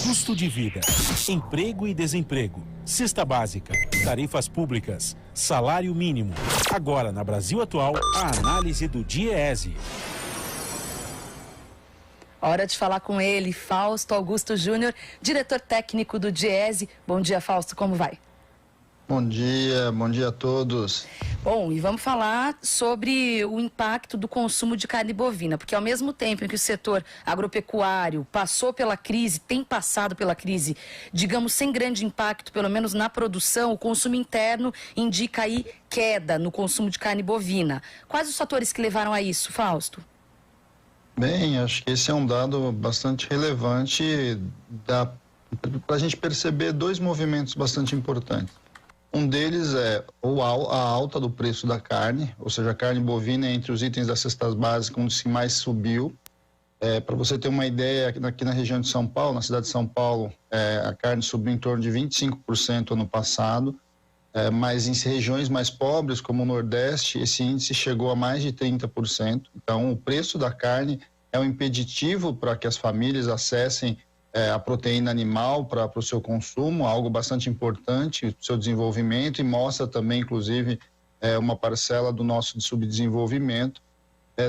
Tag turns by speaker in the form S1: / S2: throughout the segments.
S1: Custo de vida, emprego e desemprego, cesta básica, tarifas públicas, salário mínimo. Agora, na Brasil Atual, a análise do DIEESE.
S2: Hora de falar com ele, Fausto Augusto Júnior, diretor técnico do DIEESE. Bom dia, Fausto, como vai?
S3: Bom dia a todos.
S2: Bom, e vamos falar sobre o impacto do consumo de carne bovina, porque ao mesmo tempo em que o setor agropecuário passou pela crise, tem passado pela crise, digamos, sem grande impacto, pelo menos na produção, o consumo interno indica aí queda no consumo de carne bovina. Quais os fatores que levaram a isso, Fausto?
S3: Bem, acho que esse é um dado bastante relevante para a gente perceber dois movimentos bastante importantes. Um deles é a alta do preço da carne, ou seja, a carne bovina é entre os itens das cestas básicas onde se mais subiu. Para você ter uma ideia, aqui na região de São Paulo, na cidade de São Paulo, a carne subiu em torno de 25% ano passado, mas em regiões mais pobres, como o Nordeste, esse índice chegou a mais de 30%. Então, o preço da carne é um impeditivo para que as famílias acessem a proteína animal para o seu consumo, algo bastante importante para o seu desenvolvimento, e mostra também, inclusive, uma parcela do nosso subdesenvolvimento.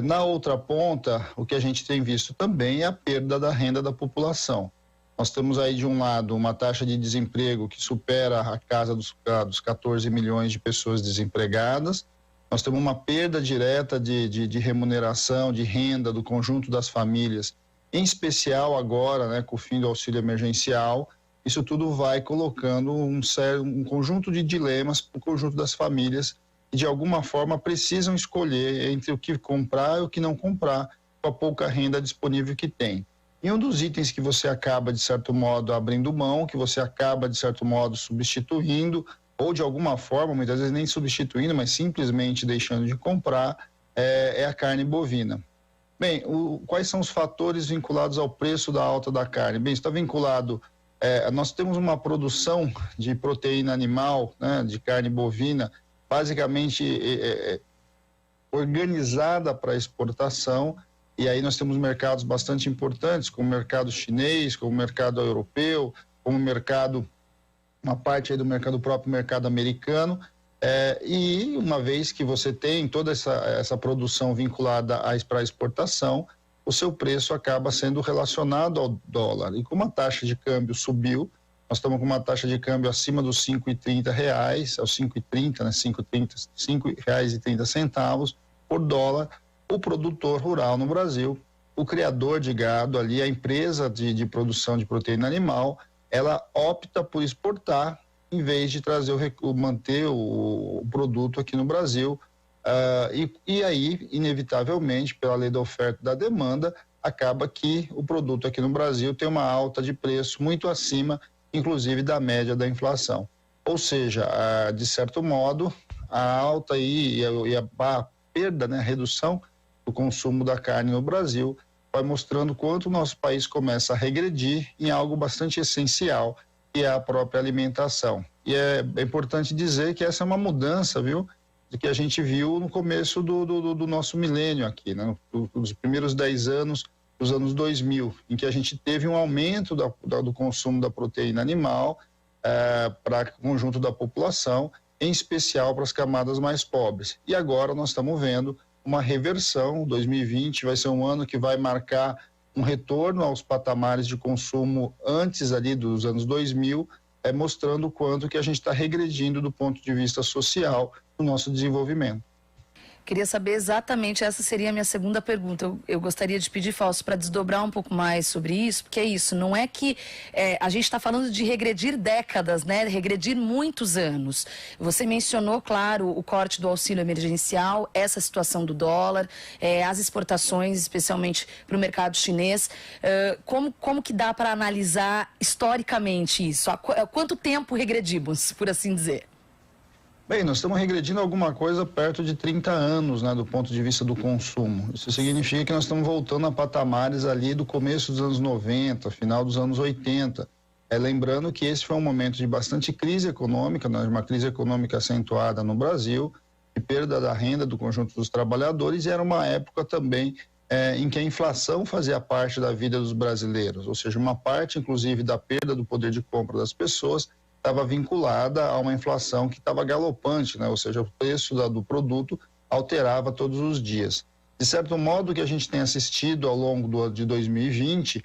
S3: Na outra ponta, o que a gente tem visto também é a perda da renda da população. Nós temos aí, de um lado, uma taxa de desemprego que supera a casa dos 14 milhões de pessoas desempregadas. Nós temos uma perda direta de remuneração, de renda do conjunto das famílias, em especial agora, né, com o fim do auxílio emergencial. Isso tudo vai colocando um conjunto de dilemas para o conjunto das famílias que, de alguma forma, precisam escolher entre o que comprar e o que não comprar, com a pouca renda disponível que tem. E um dos itens que você acaba, de certo modo, abrindo mão, que você acaba, de certo modo, substituindo, ou de alguma forma, muitas vezes nem substituindo, mas simplesmente deixando de comprar, é a carne bovina. Bem, quais são os fatores vinculados ao preço da alta da carne? Bem, está vinculado, nós temos uma produção de proteína animal, né, de carne bovina, basicamente organizada para exportação, e aí nós temos mercados bastante importantes, como o mercado chinês, como o mercado europeu, como o mercado, uma parte aí do mercado, próprio mercado americano. E uma vez que você tem toda essa produção vinculada para a exportação, o seu preço acaba sendo relacionado ao dólar. E como a taxa de câmbio subiu, nós estamos com uma taxa de câmbio acima dos R$ 5,30, aos 5,30, né, R$ 5,30 por dólar. O produtor rural no Brasil, o criador de gado ali, a empresa de produção de proteína animal, ela opta por exportar em vez de manter o produto aqui no Brasil. E aí, inevitavelmente, pela lei da oferta e da demanda, acaba que o produto aqui no Brasil tem uma alta de preço muito acima, inclusive, da média da inflação. Ou seja, de certo modo, a alta e a perda, né, a redução do consumo da carne no Brasil vai mostrando quanto o nosso país começa a regredir em algo bastante essencial, que é a própria alimentação. E é importante dizer que essa é uma mudança, viu, de que a gente viu no começo do nosso milênio aqui, né, nos primeiros 10 anos dos anos 2000, em que a gente teve um aumento do consumo da proteína animal para o conjunto da população, em especial para as camadas mais pobres. E agora nós estamos vendo uma reversão. 2020 vai ser um ano que vai marcar um retorno aos patamares de consumo antes ali dos anos 2000, mostrando o quanto que a gente está regredindo do ponto de vista social no nosso desenvolvimento.
S2: Queria saber exatamente, essa seria a minha segunda pergunta. Eu gostaria de pedir, Fausto, para desdobrar um pouco mais sobre isso, porque é isso, não é que a gente está falando de regredir décadas, né? Regredir muitos anos. Você mencionou, claro, o corte do auxílio emergencial, essa situação do dólar, as exportações, especialmente para o mercado chinês. Como que dá para analisar historicamente isso? Há quanto tempo regredimos, por assim dizer?
S3: Bem, nós estamos regredindo alguma coisa perto de 30 anos, né, do ponto de vista do consumo. Isso significa que nós estamos voltando a patamares ali do começo dos anos 90, final dos anos 80. Lembrando que esse foi um momento de bastante crise econômica, né, uma crise econômica acentuada no Brasil, de perda da renda do conjunto dos trabalhadores, e era uma época também em que a inflação fazia parte da vida dos brasileiros, ou seja, uma parte, inclusive, da perda do poder de compra das pessoas estava vinculada a uma inflação que estava galopante, né? Ou seja, o preço do produto alterava todos os dias. De certo modo, o que a gente tem assistido ao longo de 2020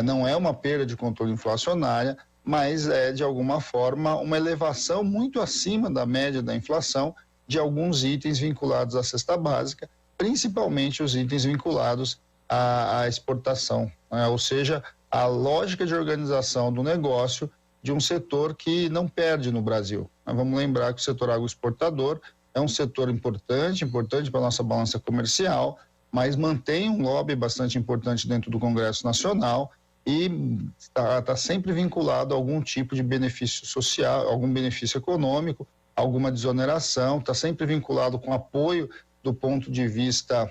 S3: não é uma perda de controle inflacionária, mas é, de alguma forma, uma elevação muito acima da média da inflação de alguns itens vinculados à cesta básica, principalmente os itens vinculados à exportação, né? Ou seja, a lógica de organização do negócio de um setor que não perde no Brasil. Vamos lembrar que o setor agroexportador é um setor importante para a nossa balança comercial, mas mantém um lobby bastante importante dentro do Congresso Nacional e está sempre vinculado a algum tipo de benefício social, algum benefício econômico, alguma desoneração, está sempre vinculado com apoio do ponto de vista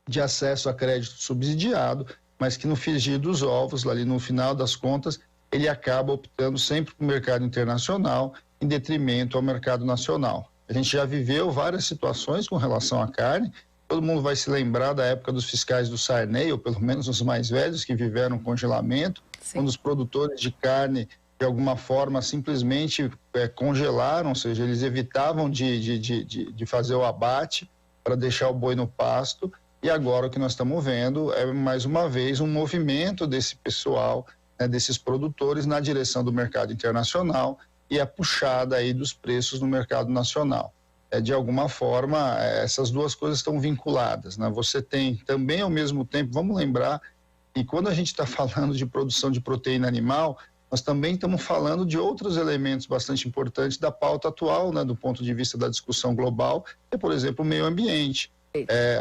S3: de acesso a crédito subsidiado, mas que no frigir dos ovos, ali no final das contas, ele acaba optando sempre para o mercado internacional em detrimento ao mercado nacional. A gente já viveu várias situações com relação à carne, todo mundo vai se lembrar da época dos fiscais do Sarney, ou pelo menos os mais velhos que viveram congelamento, Sim. quando os produtores de carne, de alguma forma, simplesmente congelaram, ou seja, eles evitavam de fazer o abate para deixar o boi no pasto, e agora o que nós estamos vendo é, mais uma vez, um movimento desse pessoal, né, desses produtores na direção do mercado internacional e a puxada aí dos preços no mercado nacional. De alguma forma, essas duas coisas estão vinculadas, né? Você tem também, ao mesmo tempo, vamos lembrar, e quando a gente está falando de produção de proteína animal, nós também estamos falando de outros elementos bastante importantes da pauta atual, né, do ponto de vista da discussão global, que é, por exemplo, o meio ambiente.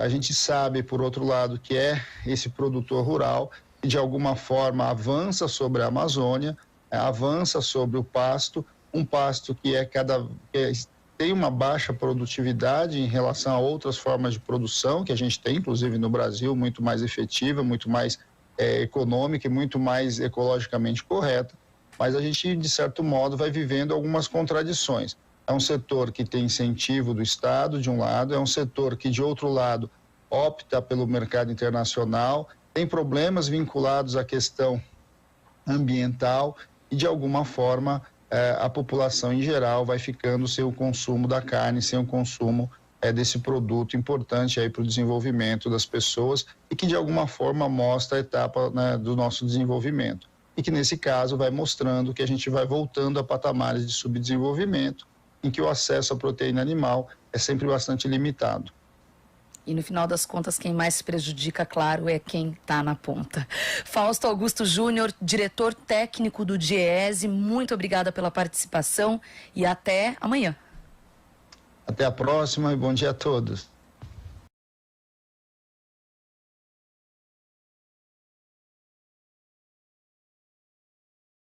S3: A gente sabe, por outro lado, que é esse produtor rural que, de alguma forma, avança sobre a Amazônia, avança sobre o pasto, um pasto que tem uma baixa produtividade em relação a outras formas de produção que a gente tem, inclusive no Brasil, muito mais efetiva, muito mais econômica e muito mais ecologicamente correta, mas a gente, de certo modo, vai vivendo algumas contradições. É um setor que tem incentivo do Estado, de um lado, é um setor que, de outro lado, opta pelo mercado internacional, tem problemas vinculados à questão ambiental e, de alguma forma, a população em geral vai ficando sem o consumo da carne, sem o consumo desse produto importante aí para o desenvolvimento das pessoas e que de alguma forma mostra a etapa, né, do nosso desenvolvimento. E que nesse caso vai mostrando que a gente vai voltando a patamares de subdesenvolvimento em que o acesso à proteína animal é sempre bastante limitado.
S2: E no final das contas, quem mais se prejudica, claro, é quem está na ponta. Fausto Augusto Júnior, diretor técnico do DIEESE, muito obrigada pela participação e até amanhã.
S3: Até a próxima e bom dia a todos.